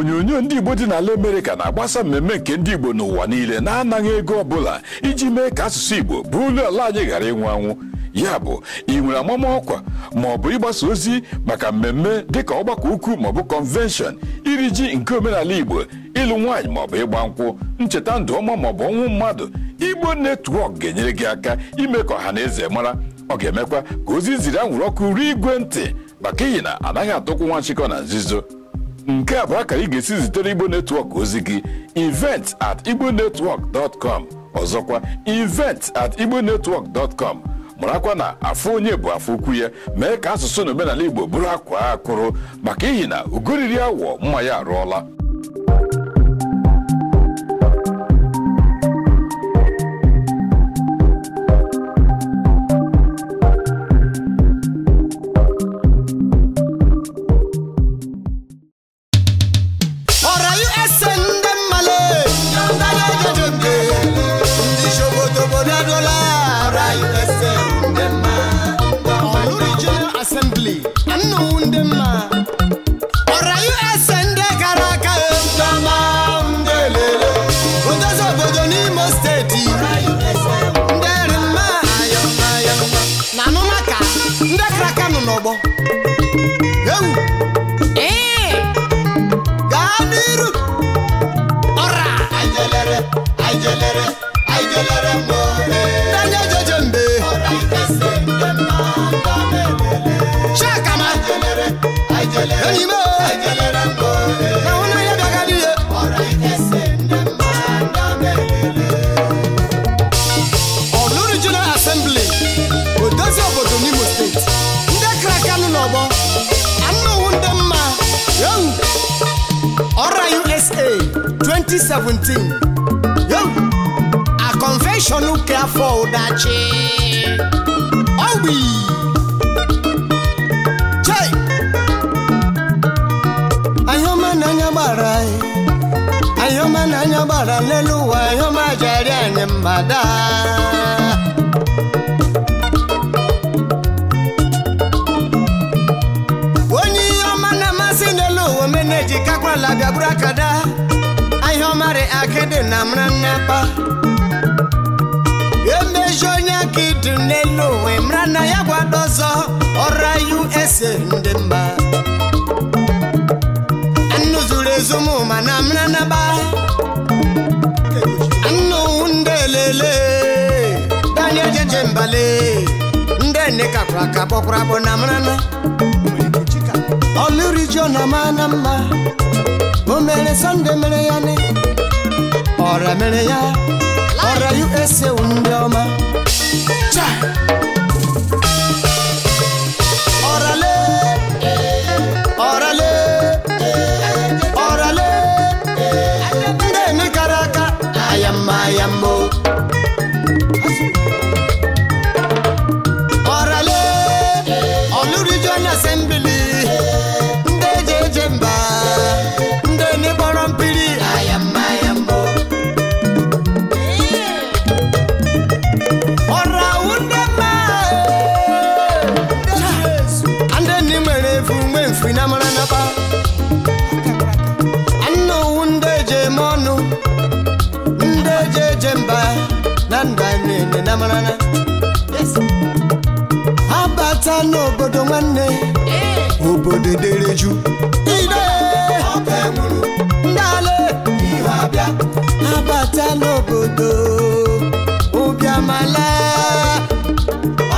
onyonyo ndị Igbo dị n'ala America na-agbasa mmemme nke ndị Igbo n'ụwa niile na-anaghị ego ọbụla iji mee ka asụsụ Igbo bụrụ ala anyị ghara ịnwụ anwụ. Ya bụ, ị nwere amama ọkwa ma ọ bụ ịgbasa ozi maka mmemme dịka ọgbakọ ukwu ma ọ bụ convention, iri ji nke omenala Igbo, ịlụ nwaanyị ma ọ bụ ịgba nkwụ, ncheta ndụ ọma ma ọ bụ ọnwụ mmadụ, Igbo Network ga-enyere gị aka ime ka ọha na eze mara. Ọ ga-emekwa ka ozi ziri anwụrụ ọkụ ruo igwe ntị maka ihi na anaghị atụkwu nwa nchịkọ na nzuzo. Nke a bụ akara ị ga-esi zitere Igbo Network ozi gị, event@igbonetwork.com. Ọzọkwa, event@igbonetwork.com. Marakwa na afọ onye bụ afọ ukwu ya, mee ka asụsụ na omenala Igbo bụrụ akwa akụrụ maka ihi na ugoriri awọ mma ya arụọla. Orlu Regional Assembly, ORAUSA Karaka, Odozo Bodonimo State, Nanumaka, Ndakraka Nobo. Gadiru Ora, Ijelere, More, Jembe, Shakama, Orlu Regional Assembly, Odozo Bodonimo State, Ndakraka Nobo, Anowundema, ORAUSA 2017. A convention who care for that we Jay Ayoma nanya bara lelu ayoma jari anyamada Woni yoma na masinelu omeneji kakwa labia brakada ayoma re akede namranapa Emejonya kidunelo emrana ya gwadozo ORAUSA ndemba Anuzurezumu manamrana ba Anu ndelele Daniel jembale Ndene kakraka pokrabo namrana Orlu Regional manama Omele sande mele yane Ora mele ya ORAUSA undioma Cha Orale Ndeni karaka ayambo Orale Orlu Regional Assembly Ndeje jemba Ndeni borompiri ayambo Yes. Abata n'obodo nwanne obodo dereju ide okemuru ndale iwabia abata n'obodo obiamala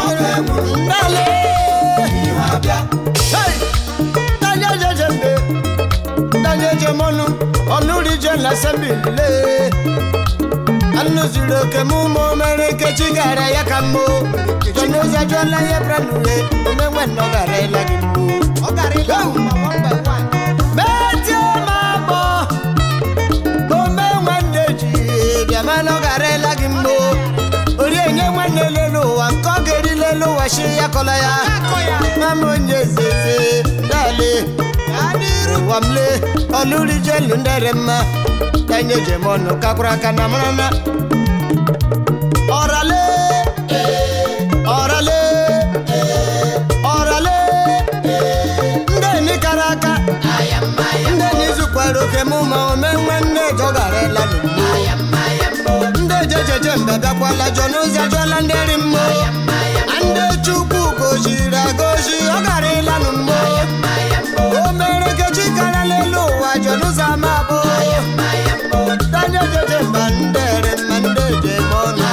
okemuru ndale iwabia hey Daniel Jemonu Orlu Regional Assembly Anuzuro kemumo mereke chigara yakamo Jonoza jola ya branule Umewe nogare lagimu Ogare lagimu Meti mamo Umewe neji Biama nogare lagimu Urienye wane lelo Wankogeri lelo washi yakola ya Mamo nyezeze Dale Wamle Orlu Regional nderema Daniel Jemonu kakuraka namrana Orale Ndeni karaka Ndeni zukwa Omero ke muma omenwenne jogarela lumbo Nde jejeje mbebekwala jonuza jola nderi mmo Ande chukwu goshi ogarela lumbo Omero ke chikala lelu wa jonuza mabo Danye jeje mbandere mandeje mono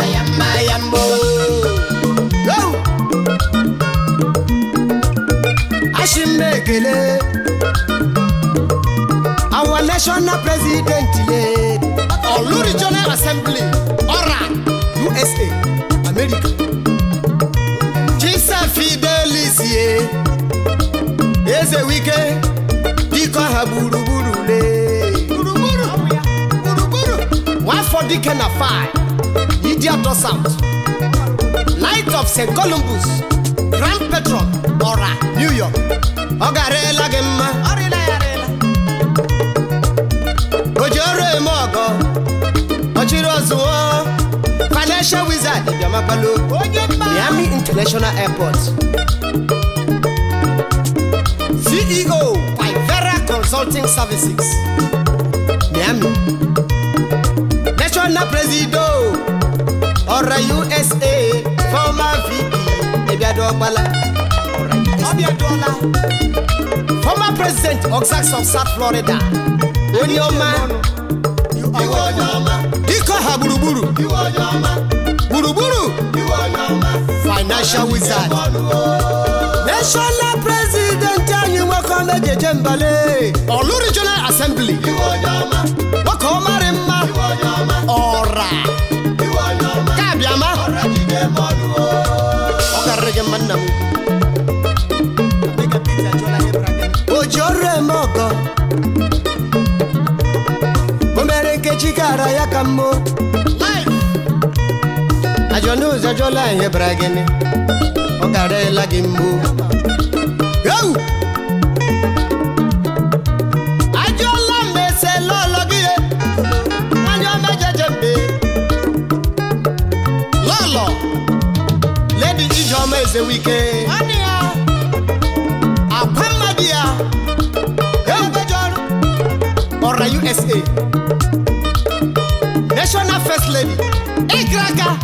Ashimekele our national president Orlu Regional Assembly USA America Chisa Fidelis Eze wike Diko ha buruburu le Buruburu One for Dike na 5 Idiato South Light of St. Columbus Grand Patron Ora New York Ogarela gemma Ojore mogo Ochirozuo Financial Wizard Yamakalo Miami International Airport CEO Vera Consulting Services Miami National President Ora USA Former VP Ebiadogbala Former President Oxax of South Florida Onyoma Iko ha buruburu Financial Wizard National President Anyi Wakome Jejembale Orlu Regional Assembly Wakoma Rimma Ora Kabiama Okarege Manamu Ojore Mogo Omereke chikara ya kamo Ajonuza jola ye bragene Ogare la gimbu Go Ajola mese lolo gie Anyome jejembe Lolo Lady Ijoma eze wike Ania Apamadia Ora USA National First Lady Ikraka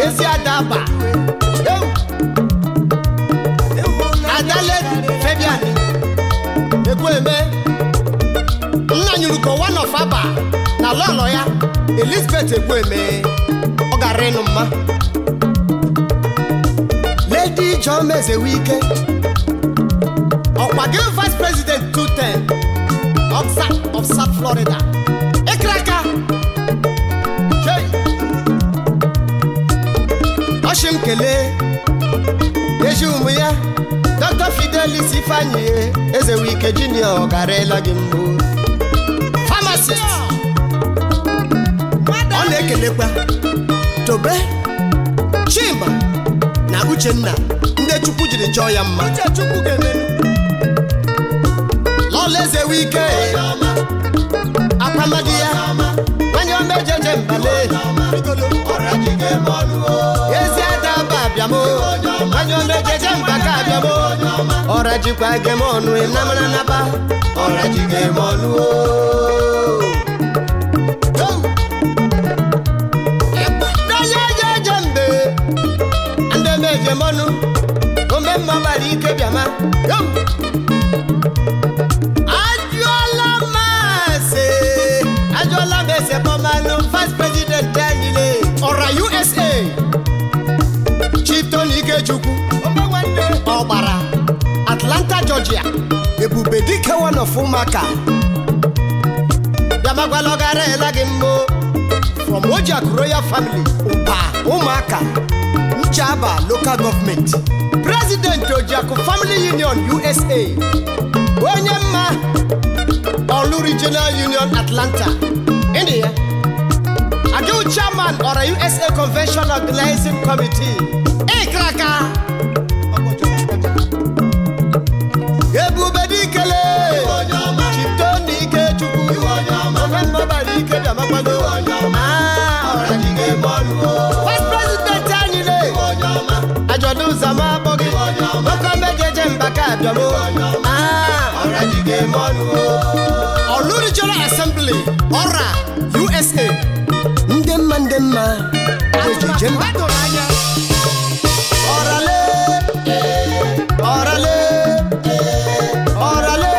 Ezi Adaba Adale Fabiani Ekweme Nnanyuruko one of Aba Na lolo ya Elizabeth Ekweme Ogarenu mma Lady John Mezewike Okwage Vice President 210 of South Florida. Ekraka. Oshim Kele. Ejumuya. Dr. Fidelis Ifanye. Ezewike Junior Garela Gimbo. Pharmacist. Olekelekwa. Tobe. Chimba. Na Uchenna. Nde Chukwu jiri chọọ ya mma. Uche Chukwu ga-emenu. Leze wike Apamadia Wanyombe jeje mbale Ezi adaba biamo Wanyombe jeje mbaka biamo Oraji kwa gemonu Inamana naba Oraji gemonu Daya jejembe Ande meje monu Ome mabari ike biama Vice President Daniel Ora USA Chito Nikechukwu Obara Atlanta, Georgia Ebubedike one of Umaka Yamagwalogare Lagimbo From Ojak Royal Family Upa Umaka Njaba Local Government President Ojaku Family Union USA Onyema Orlu Regional Union Atlanta India Adu Chairman or a USA Convention Organizing Committee Ekraka Ebu Bedikele Chitoni Kechuku Mabari Kedamabado Vice President Tanile Ajodu Zama Bogi Mokombe Jembaka Jabo Orajige Monu Orlu Regional Assembly, ORA, USA. Ndemma, ejijemba. Orale,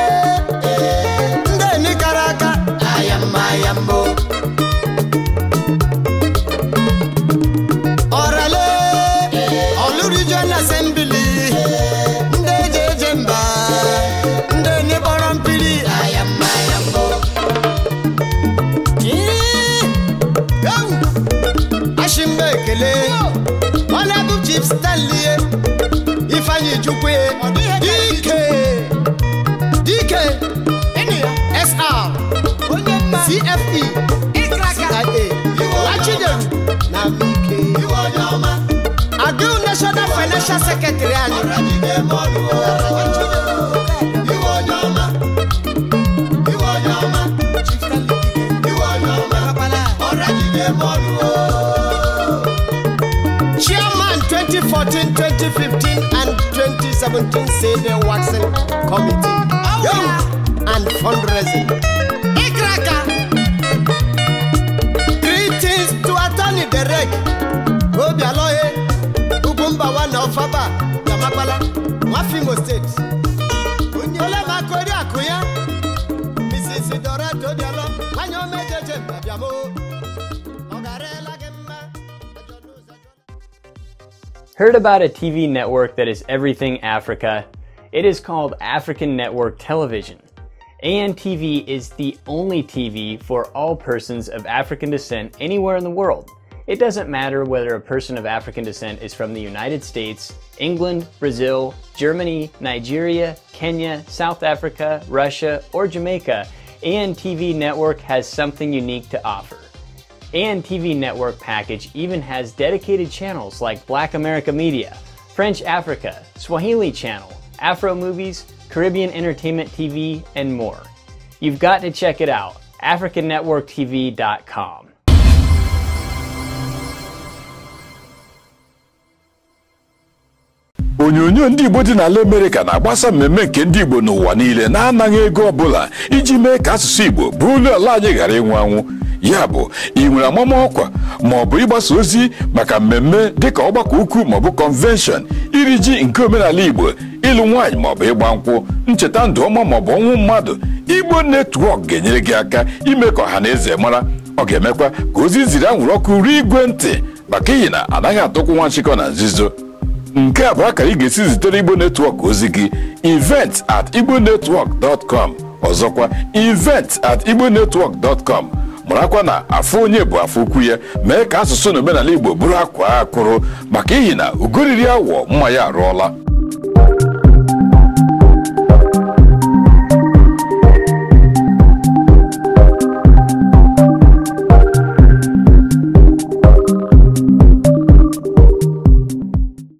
ndeni karaka, ayambo. Orale, Orlu Regional Assembly, ndejejemba, ndeni borompili, ayambo. Ashimekele, Honorable Chief Stanley, Ifeanyi Chukwu, DK, SR, CFE, CIA, Wachidem, Namike, Adu National Financial Secretary, Chairman 2014, 2015 and 2017 say the Waxing Committee and fundraising. Ikraka. Greetings to Attorney Derek Obialoye Ugumba Wana Ofaba Yamakala Wafimo State. Unyola Makori Akuya Mrs. Dora Todialo Wanyo Mejeje Babiamo. Heard about a TV network that is everything Africa? It is called African Network Television. ANTV is the only TV for all persons of African descent anywhere in the world. It doesn't matter whether a person of African descent is from the United States, England, Brazil, Germany, Nigeria, Kenya, South Africa, Russia, or Jamaica. ANTV Network has something unique to offer. ANTV Network package even has dedicated channels like Black America Media, French Africa, Swahili Channel, Afro Movies, Caribbean Entertainment TV, and more. You've got to check it out, AfricanNetworkTV.com. Onyonyo ndị Igbo dị n'ala America na-agbasa mmemme nke ndị Igbo n'ụwa niile na-anaghị ego ọbụla iji mee ka asụsụ Igbo bụrụ ala anyị ghara ịnwụ anwụ. Ya bụ, ị nwere amama ọkwa ma ọ bụ ịgbasa ozi maka mmemme dịka ọgbakọ ukwu ma ọ bụ convention, iri ji nke omenala Igbo, ịlụ nwaanyị ma ọ bụ ịgba nkwụ, ncheta ndụ ọma ma ọ bụ ọnwụ mmadụ, Igbo Network ga-enyere gị aka ime ka ọha na eze mara. Ọ ga-emekwa ka ozi ziri anwụrụ ọkụ ruo igwe ntị maka ihi na anaghị atụkwu nwa nchịkọ na nzuzo. Nke a bụ akara ị ga-esi zitere Igbo Network ozi gị, event@igbonetwork.com. Ọzọkwa, event@igbonetwork.com. Marakwa na afọ onye bụ afọ ukwu ya, mee ka asụsụ na omenala Igbo bụrụ akwa akụrụ maka ihi na ugoriri awọ mma ya arụọla.